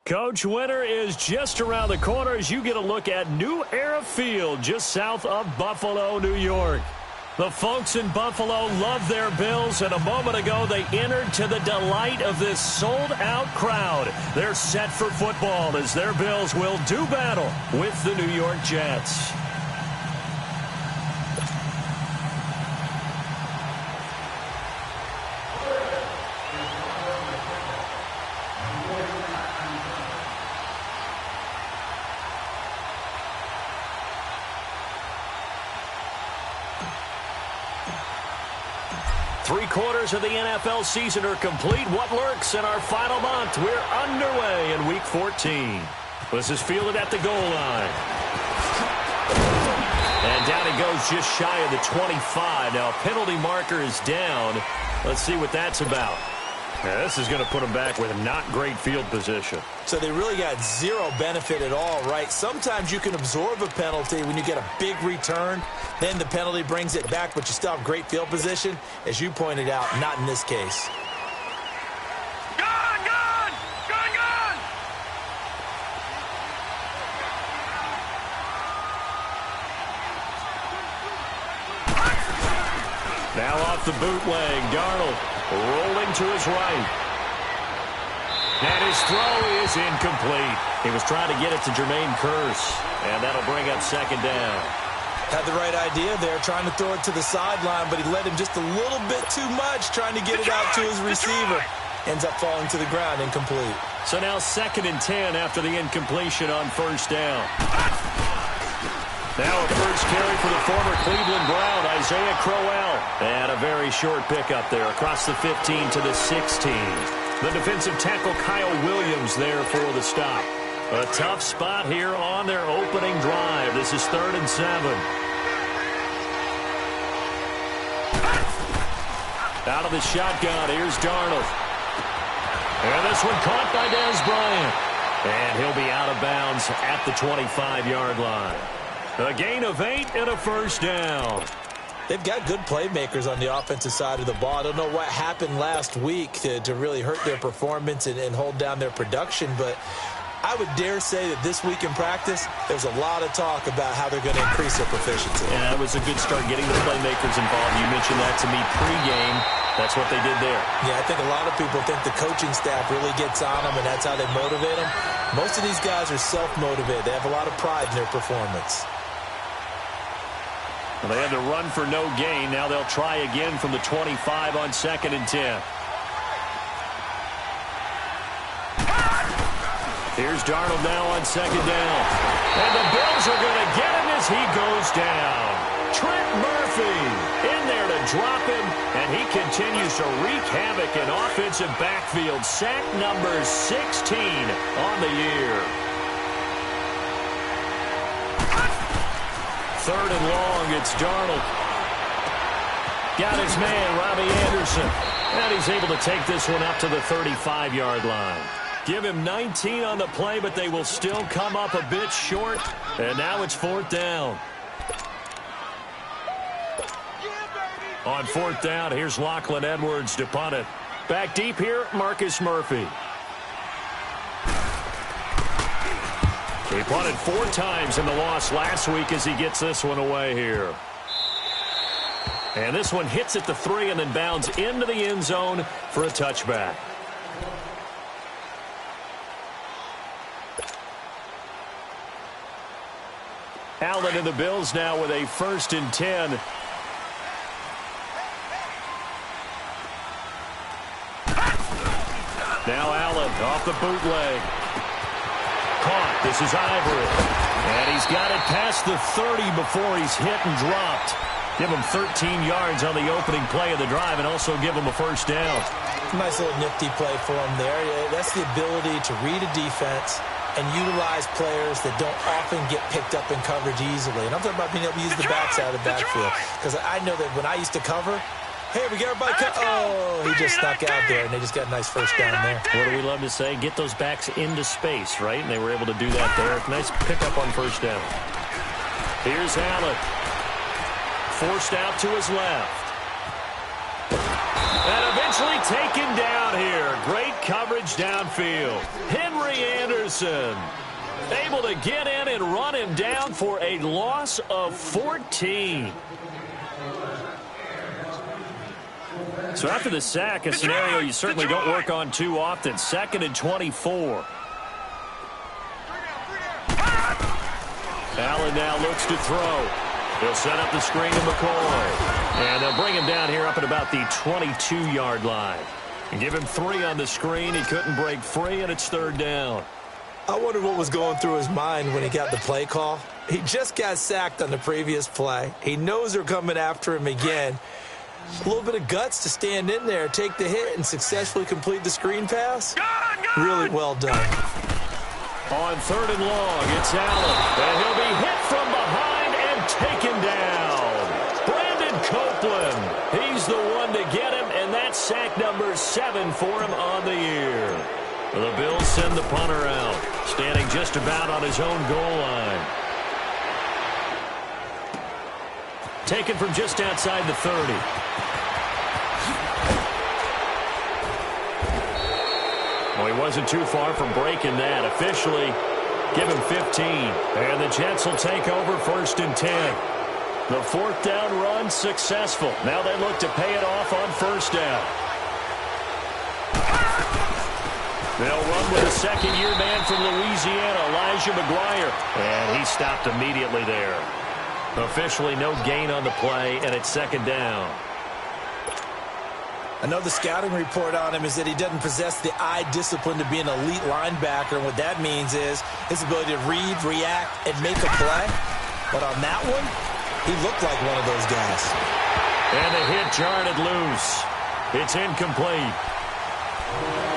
Coach, winter is just around the corner as you get a look at New Era Field just south of Buffalo, New York. The folks in Buffalo love their Bills, and a moment ago they entered to the delight of this sold-out crowd. They're set for football as their Bills will do battle with the New York Jets. Three-quarters of the NFL season are complete. What lurks in our final month? We're underway in Week 14. This is fielded at the goal line. And down he goes just shy of the 25. Now a penalty marker is down. Let's see what that's about. Now, this is going to put them back with not great field position. So they really got zero benefit at all, right? Sometimes you can absorb a penalty when you get a big return. Then the penalty brings it back, but you still have great field position. As you pointed out, not in this case. Now off the bootleg, Darnold rolling to his right. And his throw is incomplete. He was trying to get it to Jermaine Kearse, and that'll bring up second down. Had the right idea there, trying to throw it to the sideline, but he led him just a little bit too much, trying to get it out to his receiver. Ends up falling to the ground, incomplete. So now 2nd and 10 after the incompletion on first down. Now a first carry for the former Cleveland Brown, Isaiah Crowell. And a very short pickup there across the 15 to the 16. The defensive tackle Kyle Williams there for the stop. A tough spot here on their opening drive. This is 3rd and 7. Out of the shotgun, here's Darnold. And this one caught by Dez Bryant. And he'll be out of bounds at the 25-yard line. A gain of 8 and a first down. They've got good playmakers on the offensive side of the ball. I don't know what happened last week to really hurt their performance and hold down their production, but I would dare say that this week in practice, there's a lot of talk about how they're going to increase their proficiency. Yeah, that was a good start getting the playmakers involved. You mentioned that to me pregame. That's what they did there. Yeah, I think a lot of people think the coaching staff really gets on them, and that's how they motivate them. Most of these guys are self-motivated. They have a lot of pride in their performance. Well, they had to run for no gain. Now they'll try again from the 25 on 2nd and 10. Here's Darnold now on 2nd down. And the Bills are going to get him as he goes down. Trent Murphy in there to drop him, and he continues to wreak havoc in offensive backfield. Sack number 16 on the year. 3rd and long, it's Darnold. Got his man, Robbie Anderson. And he's able to take this one up to the 35-yard line. Give him 19 on the play, but they will still come up a bit short. And now it's 4th down. On 4th down, here's Lachlan Edwards to punt it. Back deep here, Marcus Murphy. He punted 4 times in the loss last week as he gets this one away here. And this one hits at the 3 and then bounds into the end zone for a touchback. Allen and the Bills now with a 1st and 10. Now Allen off the bootleg. Caught. This is Ivory. And he's got it past the 30 before he's hit and dropped. Give him 13 yards on the opening play of the drive and also give him a first down. Nice little nifty play for him there. That's the ability to read a defense and utilize players that don't often get picked up in coverage easily. And I'm talking about being able to use the backside of the backfield. Because I know that when I used to cover, hey, we got everybody oh, he just snuck out there, and they just got a nice first down there. What do we love to say? Get those backs into space, right? And they were able to do that there. Nice pickup on first down. Here's Allen. Forced out to his left. And eventually Eventually taken down here. Great coverage downfield. Henry Anderson able to get in and run him down for a loss of 14. So after the sack, a scenario you certainly don't work on too often. 2nd and 24. Allen now looks to throw. He'll set up the screen to McCoy. And they'll bring him down here up at about the 22-yard line. And give him 3 on the screen. He couldn't break free, and it's 3rd down. I wonder what was going through his mind when he got the play call. He just got sacked on the previous play. He knows they're coming after him again. A little bit of guts to stand in there, take the hit, and successfully complete the screen pass. Really well done. On 3rd and long, it's Allen. And he'll be hit from behind and taken down. Brandon Copeland. He's the one to get him, and that's sack number 7 for him on the year. The Bills send the punter out, standing just about on his own goal line. Taken from just outside the 30. Well, he wasn't too far from breaking that. Officially, give him 15. And the Jets will take over 1st and 10. The 4th down run successful. Now they look to pay it off on 1st down. They'll run with a second-year man from Louisiana, Elijah McGuire. And he stopped immediately there. Officially no gain on the play, and it's 2nd down. I know the scouting report on him is that he doesn't possess the eye discipline to be an elite linebacker, and what that means is his ability to read, react, and make a play. But on that one, he looked like one of those guys. And the hit jarred it loose. It's incomplete.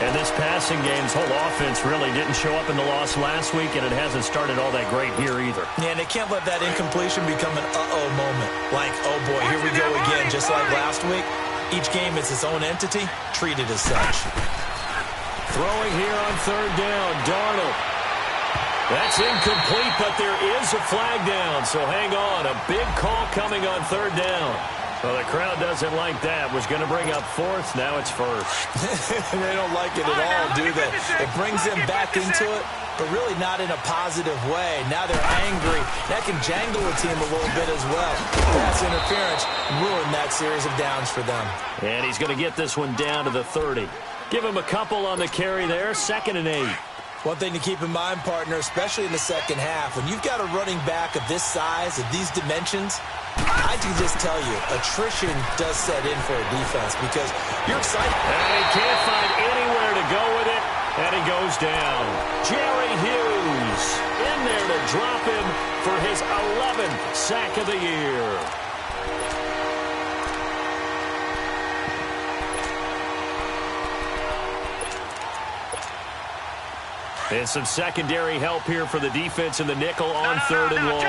And this passing game's whole offense really didn't show up in the loss last week, and it hasn't started all that great here either. Yeah, and they can't let that incompletion become an uh-oh moment. Like, oh boy, here we go again, just like last week. Each game is its own entity, treated as such. Throwing here on 3rd down, Darnold. That's incomplete, but there is a flag down, so hang on. A big call coming on 3rd down. Well, the crowd doesn't like that. Was going to bring up 4th, now it's 1st. They don't like it at all, do they? It brings them back into it, but really not in a positive way. Now they're angry. That can jangle a team a little bit as well. Pass interference ruined that series of downs for them. And he's going to get this one down to the 30. Give him a couple on the carry there, 2nd and 8. One thing to keep in mind, partner, especially in the second half, when you've got a running back of this size, of these dimensions, I can just tell you, attrition does set in for a defense because you're excited. And he can't find anywhere to go with it, and he goes down. Jerry Hughes in there to drop him for his 11th sack of the year. And some secondary help here for the defense in the nickel on 3rd and long.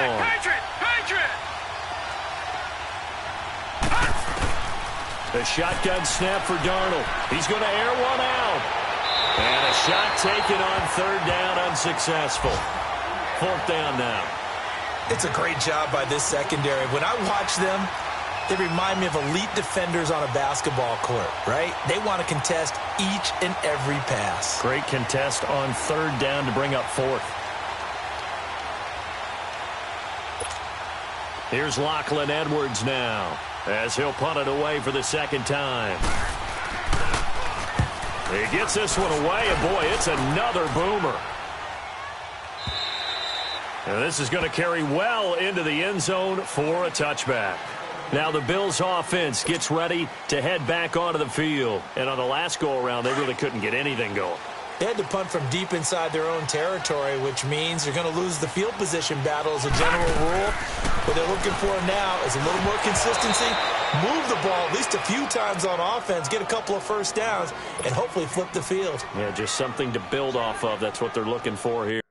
The shotgun snap for Darnold. He's going to air one out. And a shot taken on 3rd down, unsuccessful. 4th down now. It's a great job by this secondary. When I watch them, they remind me of elite defenders on a basketball court, right? They want to contest each and every pass. Great contest on 3rd down to bring up 4th. Here's Lachlan Edwards now, as he'll punt it away for the 2nd time. He gets this one away, and boy, it's another boomer. And this is going to carry well into the end zone for a touchback. Now the Bills offense gets ready to head back onto the field. And on the last go-around, they really couldn't get anything going. They had to punt from deep inside their own territory, which means they're going to lose the field position battle as a general rule. What they're looking for now is a little more consistency, move the ball at least a few times on offense, get a couple of 1st downs, and hopefully flip the field. Yeah, just something to build off of. That's what they're looking for here.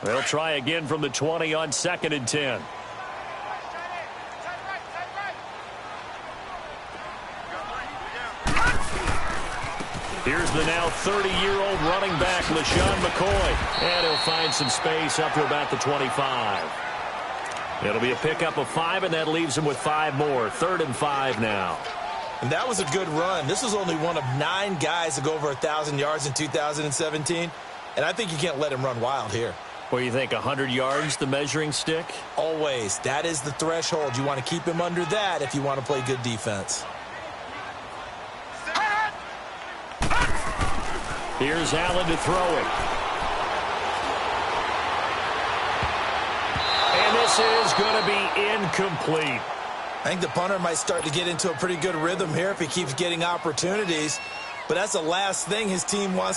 They'll try again from the 20 on 2nd and 10. Here's the now 30-year-old running back, LaShawn McCoy. And he'll find some space up to about the 25. It'll be a pickup of 5, and that leaves him with 5 more. 3rd and 5 now. And that was a good run. This was only one of 9 guys to go over 1,000 yards in 2017. And I think you can't let him run wild here. What do you think, 100 yards, the measuring stick? Always. That is the threshold. You want to keep him under that if you want to play good defense. Here's Allen to throw it. And this is going to be incomplete. I think the punter might start to get into a pretty good rhythm here if he keeps getting opportunities. But that's the last thing his team wants.